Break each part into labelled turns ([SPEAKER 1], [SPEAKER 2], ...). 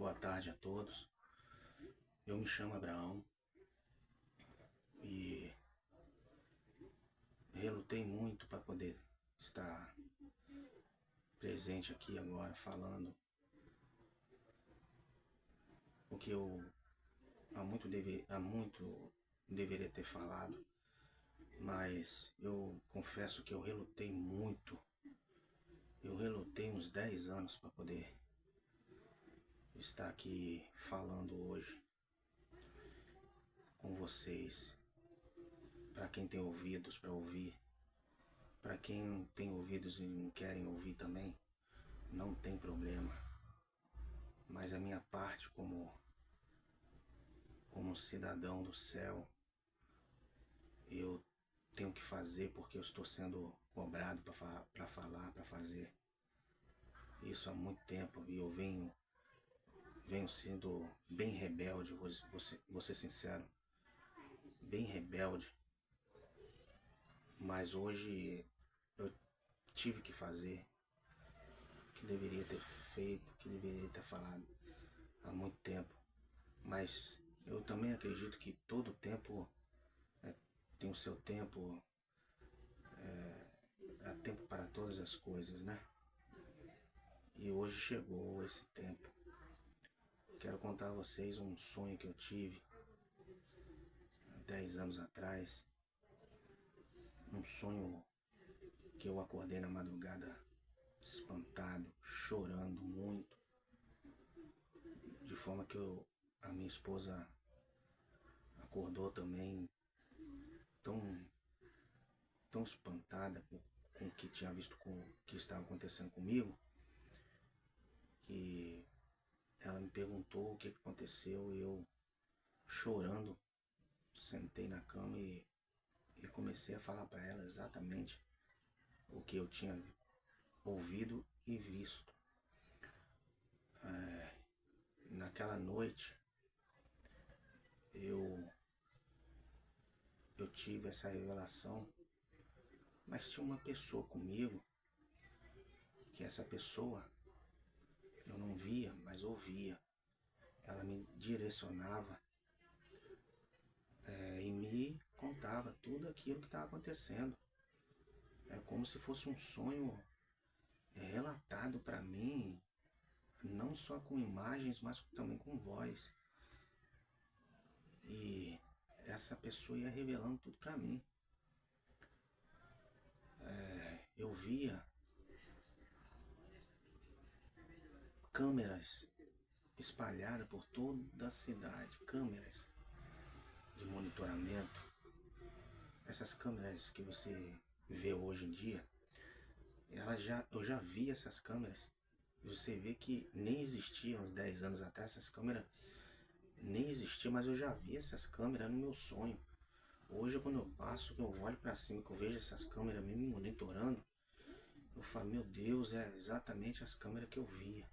[SPEAKER 1] Boa tarde a todos. Eu me chamo Abraão e relutei muito para poder estar presente aqui agora falando o que eu há muito deveria ter falado, mas eu confesso que eu relutei muito. Eu relutei uns 10 anos para poder estar aqui falando hoje com vocês. Para quem tem ouvidos para ouvir, para quem não tem ouvidos e não querem ouvir também, não tem problema. Mas a minha parte como cidadão do céu, eu tenho que fazer porque eu estou sendo cobrado para falar, para fazer isso há muito tempo, e eu venho sendo bem rebelde, vou ser sincero, bem rebelde. Mas hoje eu tive que fazer o que deveria ter feito, o que deveria ter falado há muito tempo. Mas eu também acredito que todo tempo tem o seu tempo, há tempo para todas as coisas, né? E hoje chegou esse tempo. Quero contar a vocês um sonho que eu tive há 10 anos atrás. Um sonho que eu acordei na madrugada espantado, chorando muito. De forma que a minha esposa acordou também tão espantada com o que tinha visto, com o que estava acontecendo comigo, que ela me perguntou o que aconteceu e eu, chorando, sentei na cama e comecei a falar para ela exatamente o que eu tinha ouvido e visto. Naquela noite eu tive essa revelação, mas tinha uma pessoa comigo, que essa pessoa eu não via, mas ouvia. Ela me direcionava e me contava tudo aquilo que estava acontecendo. É como se fosse um sonho relatado para mim, não só com imagens, mas também com voz. E essa pessoa ia revelando tudo para mim. Eu via câmeras espalhadas por toda a cidade, câmeras de monitoramento. Essas câmeras que você vê hoje em dia, eu já vi essas câmeras. E você vê que nem existiam uns 10 anos atrás, essas câmeras nem existiam, mas eu já vi essas câmeras no meu sonho. Hoje, quando eu passo, que eu olho para cima, que eu vejo essas câmeras me monitorando, eu falo, meu Deus, é exatamente as câmeras que eu via.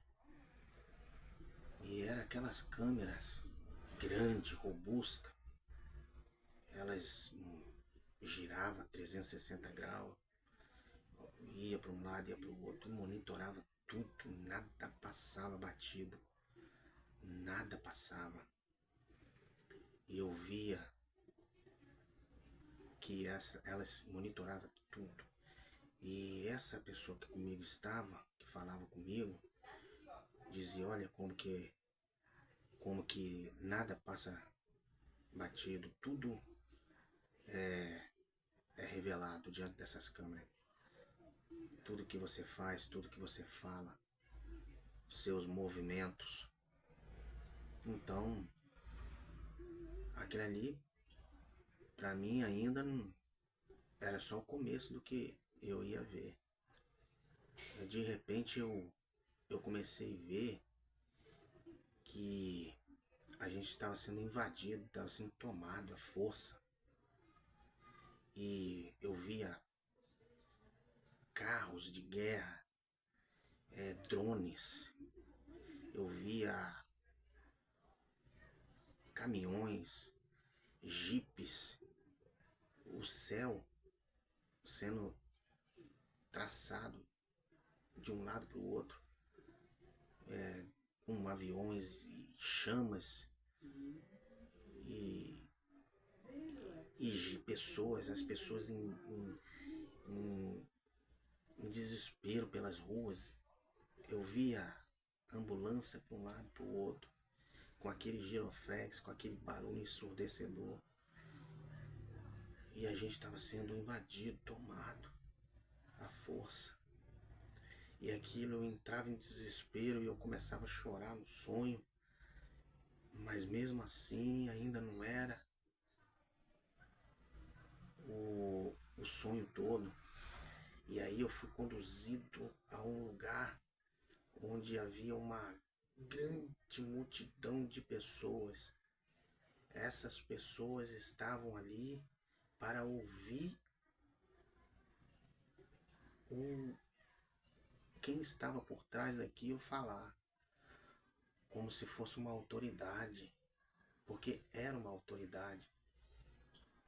[SPEAKER 1] E eram aquelas câmeras grandes, robustas. Elas giravam 360 graus, ia para um lado, ia para o outro, monitorava tudo, nada passava batido, nada passava. E eu via que elas monitoravam tudo. E essa pessoa que comigo estava, que falava comigo, dizia, olha como que nada passa batido, tudo é revelado diante dessas câmeras. Tudo que você faz, tudo que você fala, seus movimentos. Então, aquilo ali, pra mim ainda não era só o começo do que eu ia ver. De repente eu comecei a ver que a gente estava sendo invadido, estava sendo tomado à força. E eu via carros de guerra, drones, eu via caminhões, jipes, o céu sendo traçado de um lado para o outro, com aviões e chamas e, e pessoas, as pessoas em desespero pelas ruas. Eu via ambulância para um lado para o outro, com aquele giroflex, com aquele barulho ensurdecedor. E a gente estava sendo invadido, tomado à força. E aquilo, eu entrava em desespero e eu começava a chorar no sonho. Mas mesmo assim ainda não era o sonho todo. E aí eu fui conduzido a um lugar onde havia uma grande multidão de pessoas. Essas pessoas estavam ali para ouvir quem estava por trás daquilo falar, como se fosse uma autoridade, porque era uma autoridade.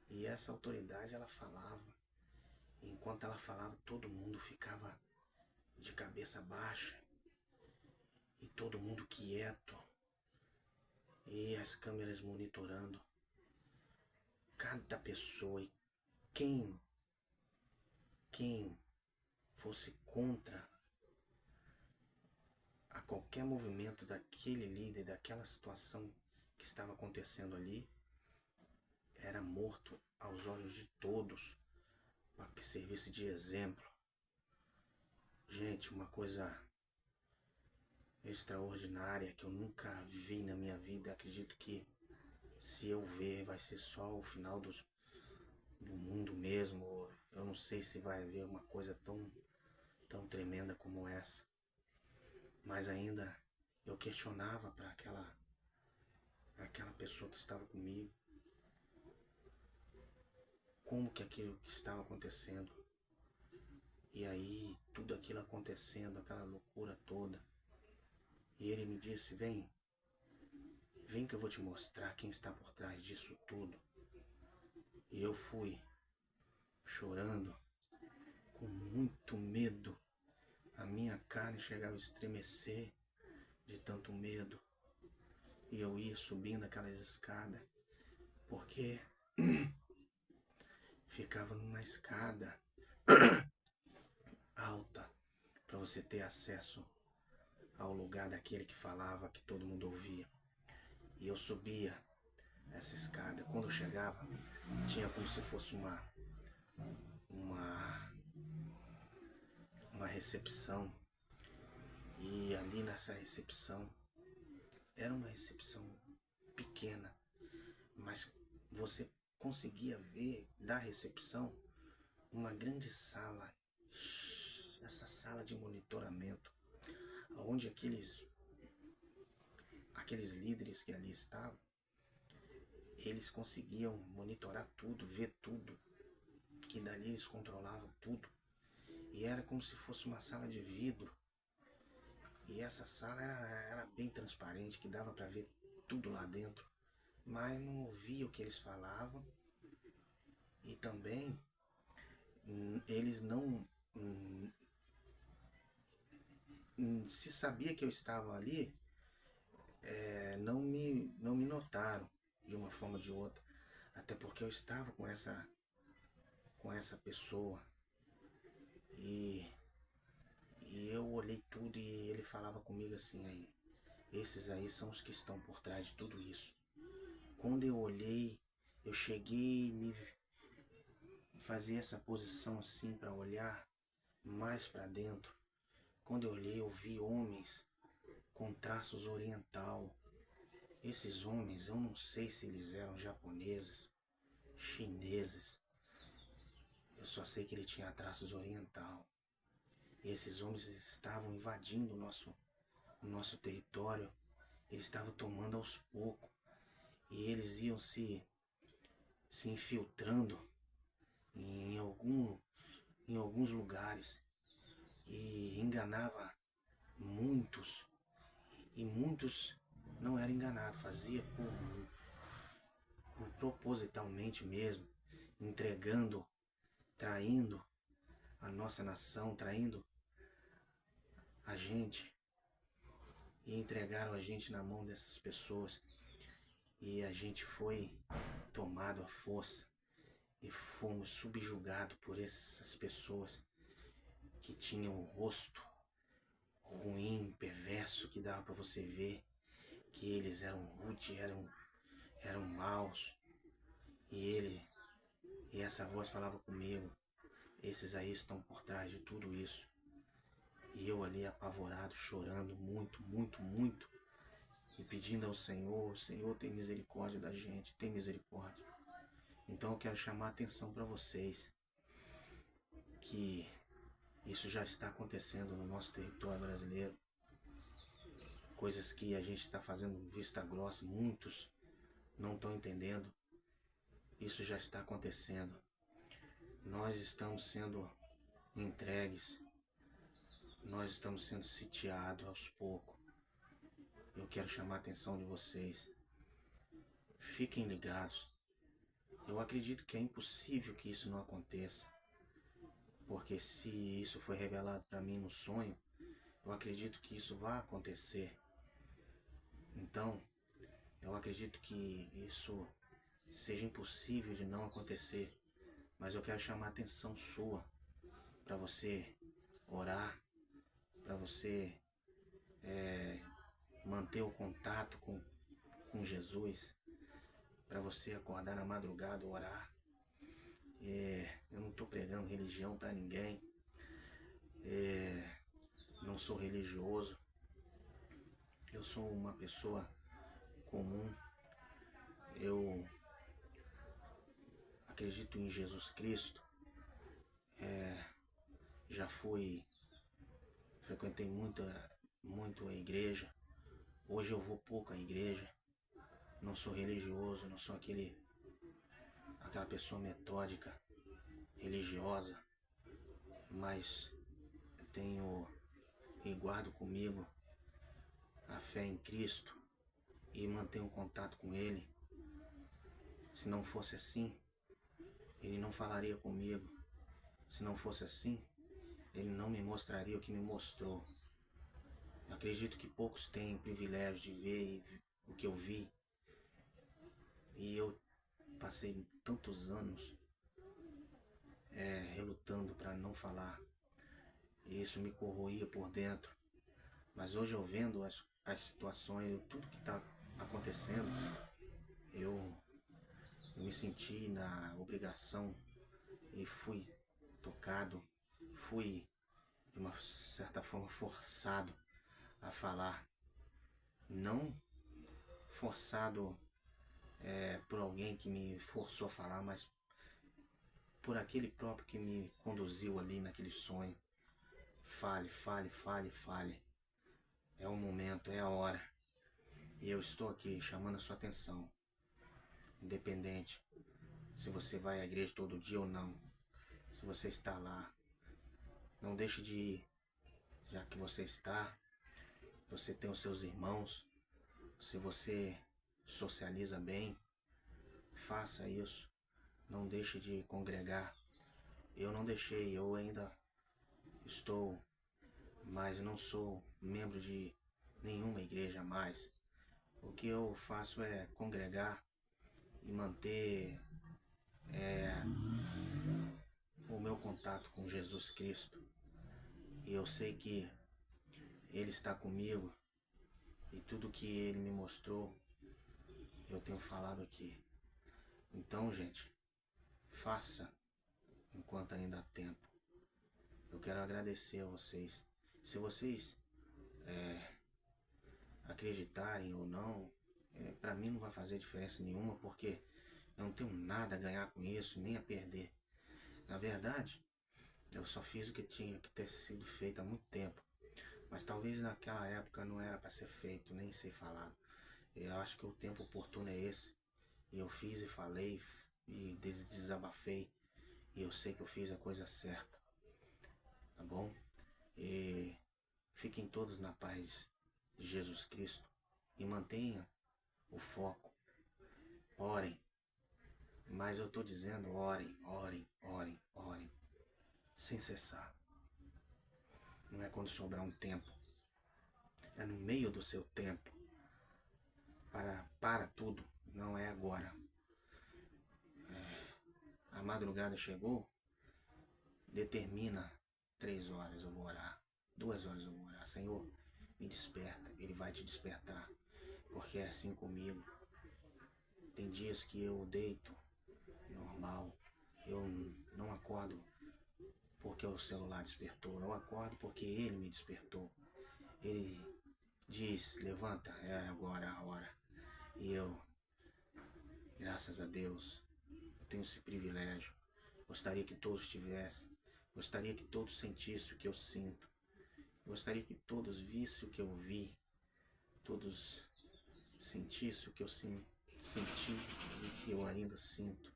[SPEAKER 1] E essa autoridade, ela falava. Enquanto ela falava, todo mundo ficava de cabeça baixa e todo mundo quieto, e as câmeras monitorando cada pessoa. E quem fosse contra a qualquer movimento daquele líder, daquela situação que estava acontecendo ali, era morto aos olhos de todos, para que servisse de exemplo. Gente, uma coisa extraordinária que eu nunca vi na minha vida. Acredito que se eu ver, vai ser só o final do mundo mesmo. Eu não sei se vai haver uma coisa tão tremenda como essa. Mas ainda eu questionava para aquela pessoa que estava comigo, como que aquilo que estava acontecendo. E aí, tudo aquilo acontecendo, aquela loucura toda. E ele me disse, vem que eu vou te mostrar quem está por trás disso tudo. E eu fui, chorando, com muito medo. A minha carne chegava a estremecer de tanto medo. E eu ia subindo aquelas escadas, porque ficava numa escada alta para você ter acesso ao lugar daquele que falava, que todo mundo ouvia. E eu subia essa escada. Quando eu chegava, tinha como se fosse uma recepção. E ali nessa recepção, era uma recepção pequena, mas você conseguia ver da recepção uma grande sala, essa sala de monitoramento, onde aqueles líderes que ali estavam, eles conseguiam monitorar tudo, ver tudo, e dali eles controlavam tudo. E era como se fosse uma sala de vidro. E essa sala era bem transparente, que dava para ver tudo lá dentro. Mas não ouvia o que eles falavam. E também eles não... se sabia que eu estava ali, não me notaram de uma forma ou de outra. Até porque eu estava com essa pessoa. E eu olhei tudo e ele falava comigo assim, aí, esses aí são os que estão por trás de tudo isso. Quando eu olhei, eu cheguei me fazer essa posição assim para olhar mais para dentro. Quando eu olhei, eu vi homens com traços oriental. Esses homens, eu não sei se eles eram japoneses, chineses. Eu só sei que ele tinha traços oriental. E esses homens estavam invadindo o nosso território. Eles estavam tomando aos poucos. E eles iam se infiltrando em alguns lugares. E enganava muitos. E muitos não eram enganados. Fazia propositalmente mesmo. Entregando, traindo a nossa nação, traindo a gente. e entregaram a gente na mão dessas pessoas. E a gente foi tomado à força e fomos subjugados por essas pessoas que tinham o rosto ruim, perverso, que dava para você ver que eles eram rudes, eram maus. E essa voz falava comigo: esses aí estão por trás de tudo isso. E eu ali apavorado, chorando muito, muito, muito, e pedindo ao Senhor: Senhor, tem misericórdia da gente, tem misericórdia. Então eu quero chamar a atenção para vocês que isso já está acontecendo no nosso território brasileiro. Coisas que a gente está fazendo vista grossa, muitos não estão entendendo. Isso já está acontecendo. Nós estamos sendo entregues, nós estamos sendo sitiados aos poucos. Eu quero chamar a atenção de vocês. Fiquem ligados. Eu acredito que é impossível que isso não aconteça, porque se isso foi revelado para mim no sonho, eu acredito que isso vai acontecer. Então, eu acredito que isso seja impossível de não acontecer, mas eu quero chamar a atenção sua para você orar, para você manter o contato com Jesus, para você acordar na madrugada, orar. Eu não estou pregando religião para ninguém, não sou religioso, eu sou uma pessoa comum. Eu acredito em Jesus Cristo, já frequentei muito a igreja. Hoje eu vou pouco à igreja, não sou religioso, não sou aquela pessoa metódica, religiosa, mas eu tenho e guardo comigo a fé em Cristo e mantenho contato com Ele. Se não fosse assim, Ele não falaria comigo. Se não fosse assim, Ele não me mostraria o que me mostrou. Eu acredito que poucos têm o privilégio de ver o que eu vi. E eu passei tantos anos relutando para não falar. E isso me corroía por dentro. Mas hoje eu vendo as situações, tudo que está acontecendo, eu me senti na obrigação e fui tocado, fui de uma certa forma forçado a falar. Não forçado por alguém que me forçou a falar, mas por aquele próprio que me conduziu ali naquele sonho. Fale, fale, fale, fale. É o momento, é a hora. E eu estou aqui chamando a sua atenção. Independente se você vai à igreja todo dia ou não, se você está lá, não deixe de ir. Já que você está, você tem os seus irmãos, se você socializa bem, faça isso. Não deixe de congregar. Eu não deixei, eu ainda estou, mas não sou membro de nenhuma igreja mais. O que eu faço é congregar e manter o meu contato com Jesus Cristo. E eu sei que Ele está comigo e tudo que Ele me mostrou, eu tenho falado aqui. Então, gente, faça enquanto ainda há tempo. Eu quero agradecer a vocês. Se vocês acreditarem ou não, para mim não vai fazer diferença nenhuma, porque eu não tenho nada a ganhar com isso, nem a perder. Na verdade, eu só fiz o que tinha que ter sido feito há muito tempo. Mas talvez naquela época não era para ser feito, nem ser falado. Eu acho que o tempo oportuno é esse. E eu fiz e falei e desabafei. E eu sei que eu fiz a coisa certa. Tá bom? E fiquem todos na paz de Jesus Cristo. E mantenha o foco. Orem. Mas eu estou dizendo orem, orem, orem, orem. Sem cessar. Não é quando sobrar um tempo. É está no meio do seu tempo. Para tudo, não é agora. A madrugada chegou, determina 3 horas eu vou orar, 2 horas eu vou orar. Senhor, me desperta. Ele vai te despertar, porque é assim comigo. Tem dias que eu deito normal, eu não acordo porque o celular despertou, eu acordo porque ele me despertou. Ele diz, levanta, é agora a hora. E eu, graças a Deus, eu tenho esse privilégio. Gostaria que todos tivessem, gostaria que todos sentissem o que eu sinto, gostaria que todos vissem o que eu vi, todos sentissem o que eu senti e que eu ainda sinto.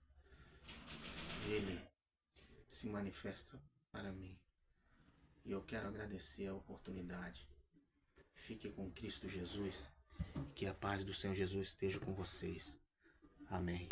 [SPEAKER 1] Ele se manifesta para mim. E eu quero agradecer a oportunidade. Fique com Cristo Jesus e que a paz do Senhor Jesus esteja com vocês. Amém.